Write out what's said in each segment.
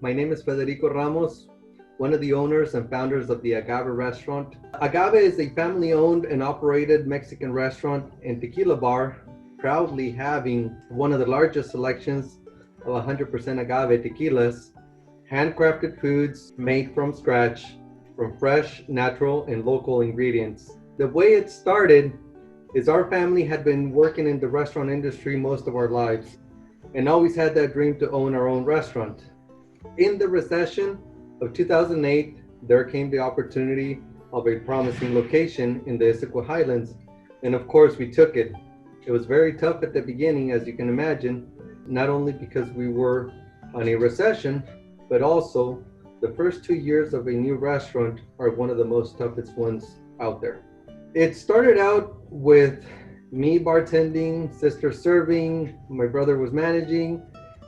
My name is Federico Ramos, one of the owners and founders of the Agave restaurant. Agave is a family-owned and operated Mexican restaurant and tequila bar, proudly having one of the largest selections of 100% agave tequilas, handcrafted foods made from scratch, from fresh, natural, and local ingredients. The way it started is our family had been working in the restaurant industry most of our lives and always had that dream to own our own restaurant. In the recession of 2008, there came the opportunity of a promising location in the Issaquah Highlands, and of course we took it. It was very tough at the beginning, as you can imagine, not only because we were on a recession, but also the first 2 years of a new restaurant are one of the most toughest ones out there. It started out with me bartending, sister serving, my brother was managing,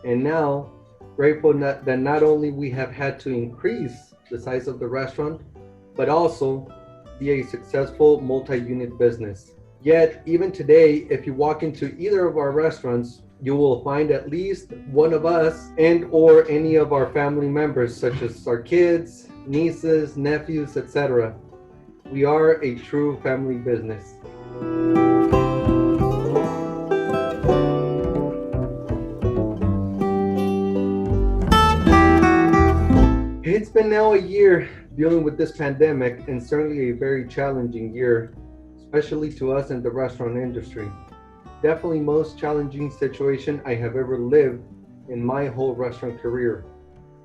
and now grateful that not only we have had to increase the size of the restaurant, but also be a successful multi-unit business. Yet, even today, if you walk into either of our restaurants, you will find at least one of us and or any of our family members, such as our kids, nieces, nephews, etc. We are a true family business. It's been now a year dealing with this pandemic, and certainly a very challenging year, especially to us in the restaurant industry. Definitely most challenging situation I have ever lived in my whole restaurant career.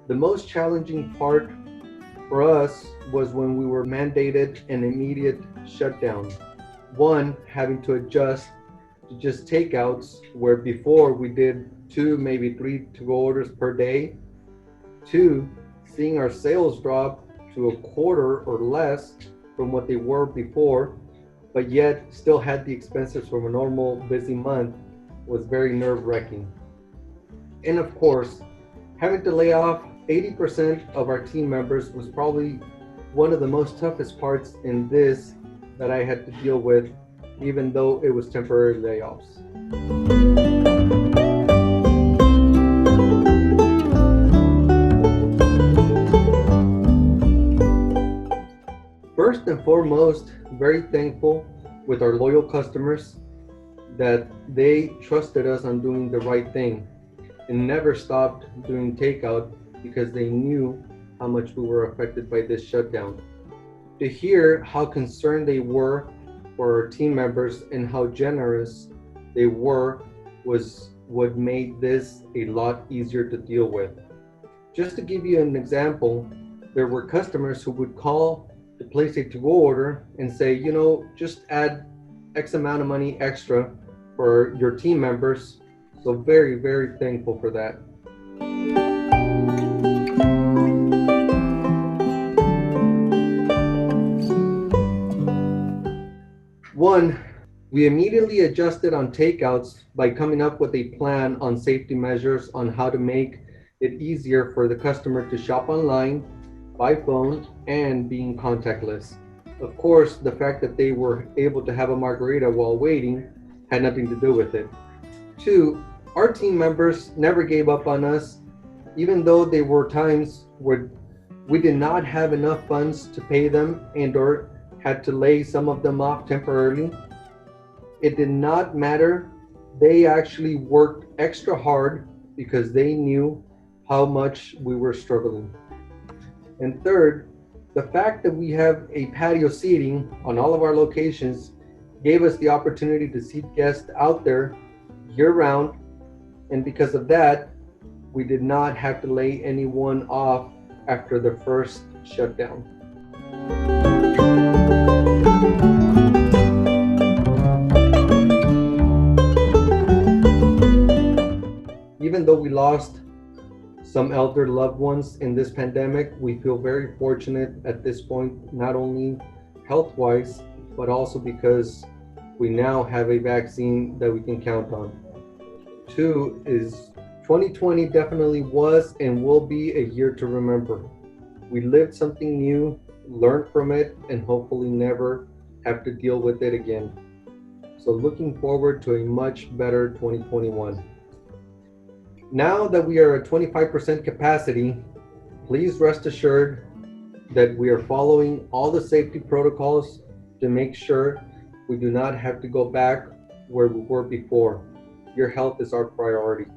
The most challenging part for us was when we were mandated an immediate shutdown. One, having to adjust to just takeouts, where before we did 2, maybe 3 to-go orders per day. 2, seeing our sales drop to a quarter or less from what they were before, but yet still had the expenses from a normal busy month, was very nerve-wracking. And of course, having to lay off 80% of our team members was probably one of the most toughest parts in this that I had to deal with, even though it was temporary layoffs. First and foremost, very thankful with our loyal customers that they trusted us on doing the right thing and never stopped doing takeout because they knew how much we were affected by this shutdown. To hear how concerned they were for our team members and how generous they were was what made this a lot easier to deal with. Just to give you an example, there were customers who would call to place a to-go order and say, just add X amount of money extra for your team members. So very, very thankful for that. One, we immediately adjusted on takeouts by coming up with a plan on safety measures on how to make it easier for the customer to shop online, by phone, and being contactless. Of course, the fact that they were able to have a margarita while waiting had nothing to do with it. 2, our team members never gave up on us, even though there were times where we did not have enough funds to pay them and or had to lay some of them off temporarily. It did not matter. They actually worked extra hard because they knew how much we were struggling. And third, the fact that we have a patio seating on all of our locations gave us the opportunity to seat guests out there year-round, and because of that, we did not have to lay anyone off after the first shutdown. Even though we lost some elder loved ones in this pandemic, we feel very fortunate at this point, not only health-wise, but also because we now have a vaccine that we can count on. 2 is 2020 definitely was and will be a year to remember. We lived something new, learned from it, and hopefully never have to deal with it again. So looking forward to a much better 2021. Now that we are at 25% capacity, Please rest assured that we are following all the safety protocols to make sure we do not have to go back where we were before. Your health is our priority.